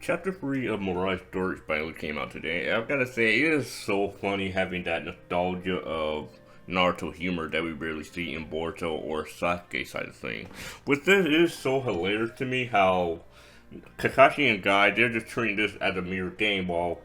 Chapter 3 of Mirage Story finally came out today. I've gotta say, it is so funny having that nostalgia of Naruto humor that we rarely see in Boruto or Sasuke side of things. With this, it is so hilarious to me how Kakashi and Guy, they're just treating this as a mere game while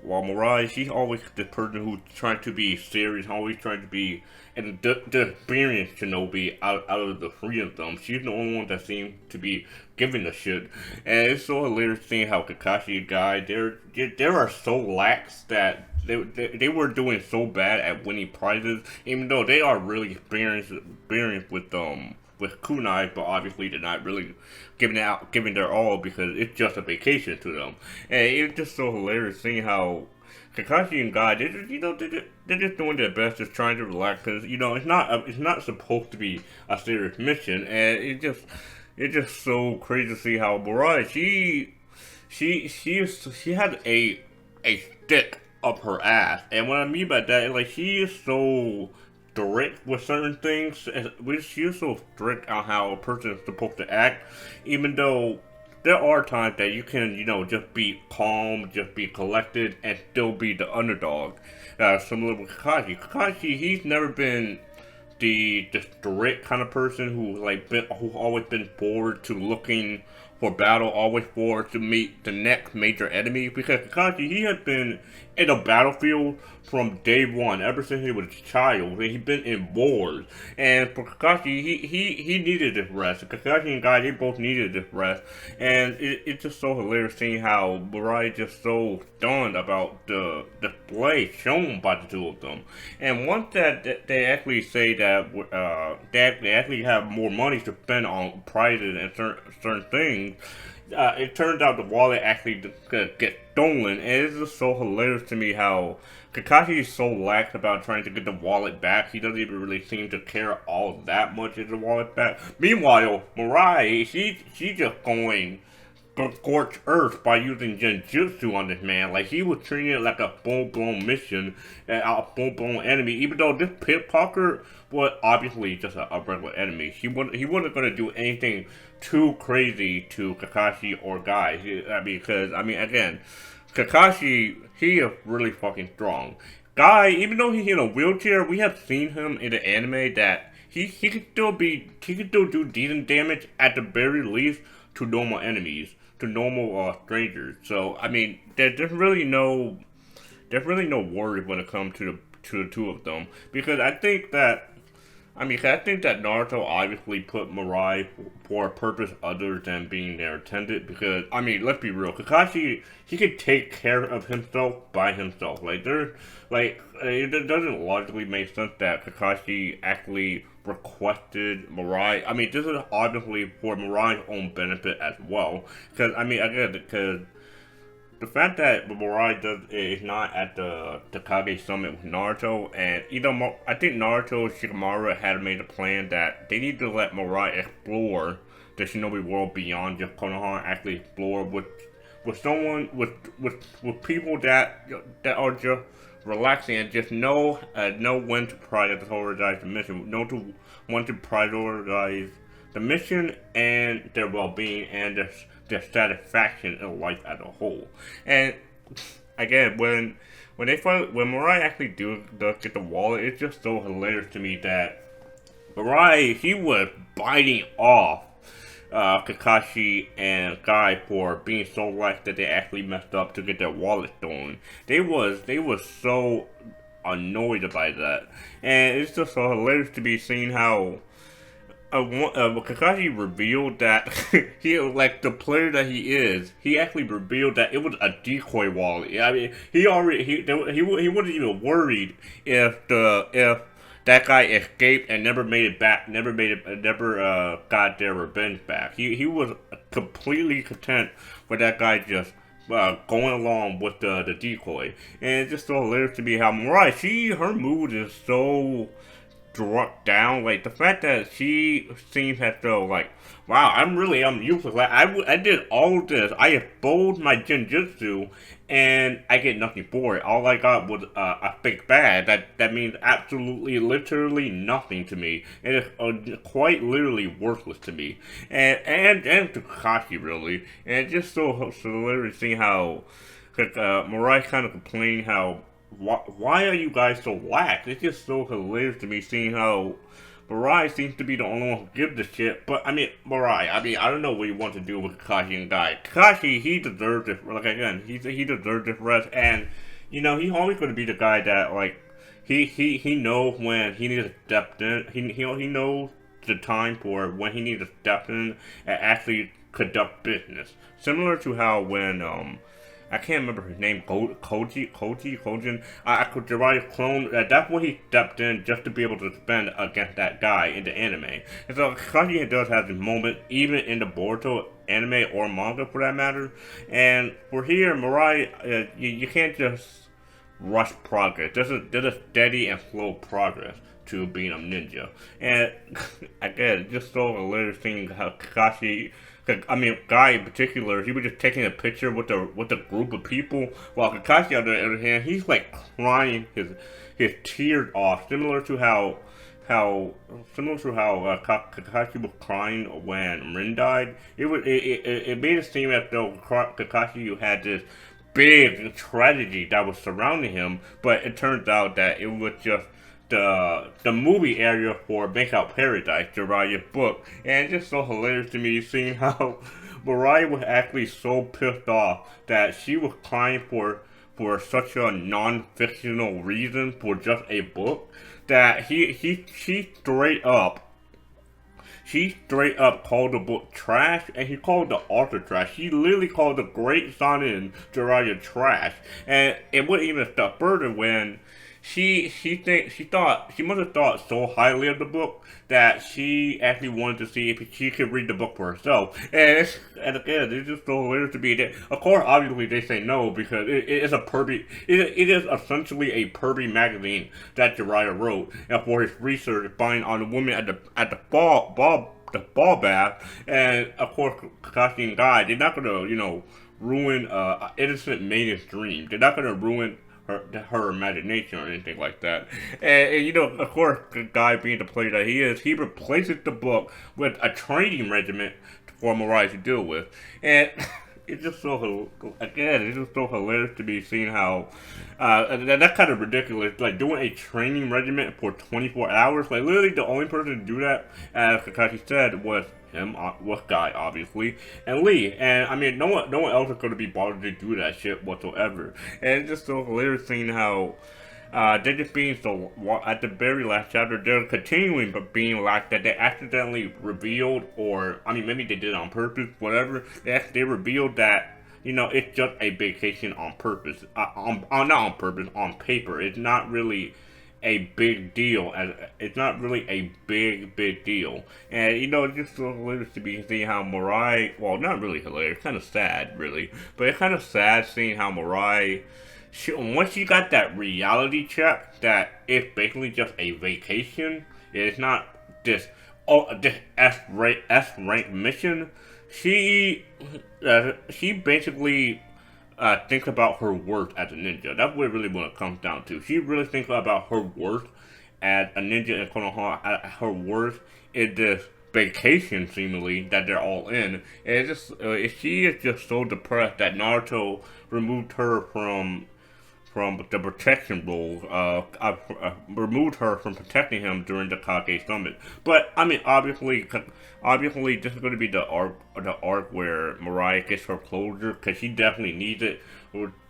Mirage, she's always the person who's trying to be serious, always trying to be, and the experienced Shinobi out of the three of them, she's the only one that seems to be giving a shit. And it's so hilarious seeing how Kakashi and Guy, they are so lax that they were doing so bad at winning prizes, even though they are really experienced with kunai, but obviously they're not really giving their all because it's just a vacation to them. And it's just so hilarious seeing how Kakashi and Guy, they're just doing their best, just trying to relax because it's not supposed to be a serious mission, and it's just so crazy to see how Mirai she has a stick up her ass, and what I mean by that is like she is so strict with certain things. She's so strict on how a person is supposed to act, even though there are times that you can, just be calm, just be collected, and still be the underdog. Similar with Kakashi. Kakashi, he's never been the strict kind of person who always been forward to looking for battle, always forward to meet the next major enemy. Because Kakashi, he has been in the battlefield from day one, ever since he was a child. He's been in wars, and for Kakashi, he needed this rest. Kakashi and Guy, they both needed this rest, and it's just so hilarious seeing how Mirai is just so stunned about the display shown by the two of them. And once that they actually say that they actually have more money to spend on prizes and certain things, it turns out the wallet actually gets stolen, and it's just so hilarious to me how Kakashi is so lax about trying to get the wallet back. He doesn't even really seem to care all that much of the wallet back. Meanwhile, Mirai, she's just going scorched earth by using genjutsu on this man. Like, he was treating it like a full-blown mission and a full-blown enemy, even though this pickpocket was obviously just a regular enemy. He wasn't going to do anything too crazy to Kakashi or Guy. Again, Kakashi, he is really fucking strong. Guy, even though he's in a wheelchair, we have seen him in the anime that he can still do decent damage at the very least to normal enemies, to normal strangers. So there's really no worry when it comes to the two of them, because I think that Naruto obviously put Mirai for a purpose other than being their attendant. Because let's be real, Kakashi, he could take care of himself by himself. It doesn't logically make sense that Kakashi actually requested Mirai. This is obviously for Mirai's own benefit as well. Because the fact that is not at the Kage Summit with Naruto, and I think Naruto and Shikamaru had made a plan that they need to let Mirai explore the Shinobi world beyond just Konoha, actually explore with someone with people that are just relaxing and just know when to prioritize the mission, when to prioritize the mission and their well-being and their satisfaction in life as a whole. And again, when Mirai actually does get the wallet, it's just so hilarious to me that Mirai, he was biting off Kakashi and Guy for being so lax that they actually messed up to get their wallet stolen. They was so annoyed by that, and it's just so hilarious to be seeing how Kakashi revealed that he, like the player that he is, he actually revealed that it was a decoy wallet. He wasn't even worried if that guy escaped and never made it back, never got their revenge back. He was completely content with that guy just going along with the decoy, and it's just so hilarious to me how Mirai, her mood is so struck down. Like the fact that she seems as though like, wow, I'm useless. Like I did all of this. I exposed my genjutsu, and I get nothing for it. All I got was a fake badge. That means absolutely, literally nothing to me. It is quite literally worthless to me, and to Kakashi really. And just so literally seeing how. Mariah kind of complaining how why are you guys so lax? It's just so hilarious to me seeing how Mariah seems to be the only one who gives a shit. But I mean, Mariah, I don't know what you want to do with Kakashi and Guy. Kakashi, he deserves it. Like again, he deserves this rest, and he's always going to be the guy that like he knows when he needs to step in. He knows the time for when he needs to step in and actually conduct business. Similar to how when I can't remember his name, Kojin. I could derive clone. That's when he stepped in just to be able to defend against that guy in the anime. And so Kakashi does have this moment, even in the Boruto anime or manga for that matter. And for here, Mirai, you can't just rush progress. There's a steady and slow progress to being a ninja. And again, it's just so hilarious seeing how Kakashi. I mean, Guy in particular, he was just taking a picture with a group of people, while Kakashi, on the other hand, he's like crying his tears off, similar to how Kakashi was crying when Rin died. It made it seem as though Kakashi had this big tragedy that was surrounding him, but it turns out that it was just the movie area for Make Out Paradise, Jiraiya's book, and it's just so hilarious to me seeing how Mariah was actually so pissed off that she was crying for such a non-fictional reason for just a book that she straight up called the book trash, and he called the author trash. She literally called the great Sanin Jiraiya trash, and it wouldn't even step further when she must have thought so highly of the book that she actually wanted to see if she could read the book for herself. And again, it's just so hilarious to me that, of course, obviously they say no because it is it is essentially a pervy magazine that Jiraiya wrote, and for his research finding on the woman at the ball bath, and of course Kakashi and Guy, they're not gonna ruin innocent maiden's dream. They're not gonna ruin her imagination or anything like that. And of course, the guy being the player that he is, he replaces the book with a training regiment for Mariah to deal with. And it's just so hilarious to be seeing how that's kind of ridiculous. Like doing a training regiment for 24 hours. Like literally, the only person to do that, as Kakashi said, was him, was Guy, obviously, and Lee. And I mean, no one else is going to be bothered to do that shit whatsoever. And it's just so hilarious seeing how they're just being so, at the very last chapter, they're continuing but being like that they accidentally revealed, or I mean maybe they did it on purpose, whatever. They revealed that it's just a vacation on purpose, not on purpose, on paper. It's not really a big deal, and it's not really a big deal. And it's just so hilarious to be seeing how Mariah, well, not really hilarious, kind of sad really, but it's kind of sad seeing how Mariah, once she got that reality check that it's basically just a vacation, it's not this S rank mission. She basically thinks about her worth as a ninja. That's what really what it comes down to. She really thinks about her worth as a ninja in Konoha. Her worth in this vacation, seemingly, that they're all in. And it's just she is just so depressed that Naruto removed her from the protection role, removed her from protecting him during the Kage summit. But I mean, obviously, this is going to be the arc where Mariah gets her closure, because she definitely needs it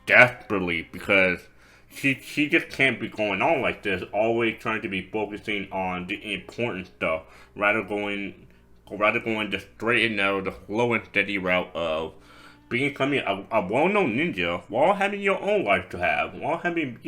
desperately, because she just can't be going on like this, always trying to be focusing on the important stuff, rather going the straight and narrow, the slow and steady route of becoming a well-known ninja while having your own life to have, while having,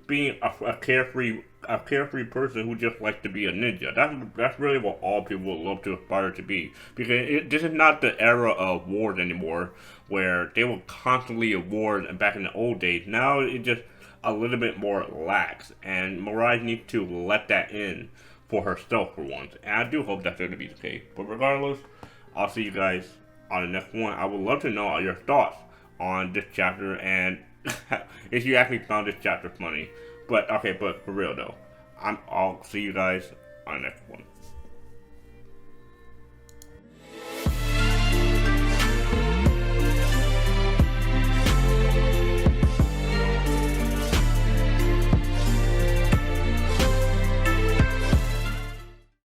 being a carefree person who just likes to be a ninja. That's really what all people would love to aspire to be. Because this is not the era of wars anymore, where they were constantly at wars back in the old days. Now it's just a little bit more lax, and Mariah needs to let that in for herself for once. And I do hope that's going to be the case. But regardless, I'll see you guys on the next one. I would love to know your thoughts on this chapter and if you actually found this chapter funny. But okay, but for real though, I'll see you guys on the next one.